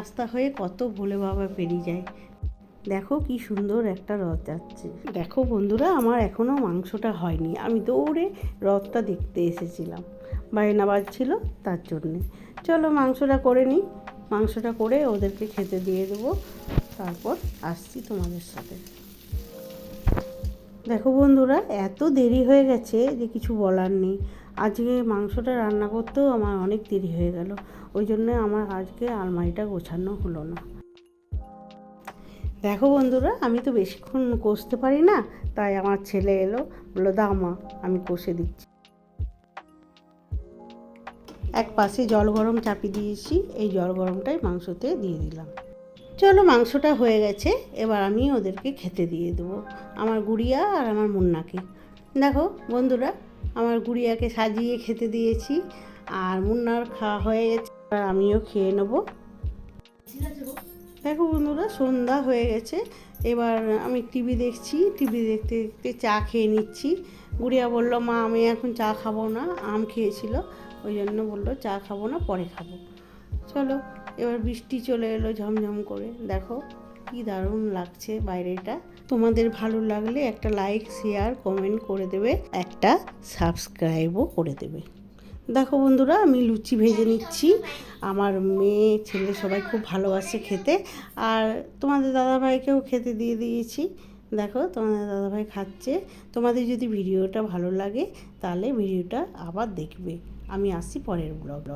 রাস্তা হয়ে কত ভোলে বাবা পেরিয়ে যায়। দেখো কি সুন্দর একটা রথ যাচ্ছে। দেখো বন্ধুরা, আমার এখনও মাংসটা হয়নি। আমি দৌড়ে রথটা দেখতে এসেছিলাম, বায়না বাজছিল তার জন্যে। চলো মাংসটা করে নিই। মাংসটা করে ওদেরকে খেতে দিয়ে দেবো, তারপর আসছি তোমাদের সাথে। দেখো বন্ধুরা, এত দেরি হয়ে গেছে যে কিছু বলার নেই। আজকে মাংসটা রান্না করতেও আমার অনেক দেরি হয়ে গেল, ওই জন্যে আমার আজকে আলমারিটা গোছানো হলো না। দেখো বন্ধুরা, আমি তো বেশিক্ষণ কষতে পারি না, তাই আমার ছেলে এলো, বললো দাও মা আমি কষে দিচ্ছি। এক পাশে জল গরম চাপিয়ে দিয়েছি, এই জল গরমটাই মাংসতে দিয়ে দিলাম। চলো মাংসটা হয়ে গেছে, এবার আমি ওদেরকে খেতে দিয়ে দেবো, আমার গুড়িয়া আর আমার মুন্নাকে। দেখো বন্ধুরা, আমার গুড়িয়াকে সাজিয়ে খেতে দিয়েছি, আর মুন্নার খাওয়া হয়ে গেছে, আর আমিও খেয়ে নেবো। দেখো বন্ধুরা, সন্ধ্যা হয়ে গেছে, এবার আমি টিভি দেখছি, টিভি দেখতে দেখতে চা খেয়ে নিচ্ছি। গুড়িয়া বলল মা আমি এখন চা খাবো না, আম খেয়েছিল, ওই জন্য বললো চা খাবো না, পরে খাবো। চলো, এবার বৃষ্টি চলে এলো ঝমঝম করে। দেখো কি দারুণ লাগছে বাইরেটা। তোমাদের ভালো লাগলে একটা লাইক, শেয়ার, কমেন্ট করে দেবে, একটা সাবস্ক্রাইবও করে দেবে। দেখো বন্ধুরা, আমি লুচি ভেজে নিচ্ছি। আমার মেয়ে ছেলে সবাই খুব ভালোবাসে খেতে, আর তোমাদের দাদাভাইকেও খেতে দিয়ে দিয়েছি। দেখো তোমাদের দাদাভাই খাচ্ছে। তোমাদের যদি ভিডিওটা ভালো লাগে তাহলে ভিডিওটা আবার দেখবে। আমি আসছি পরের ব্লগ।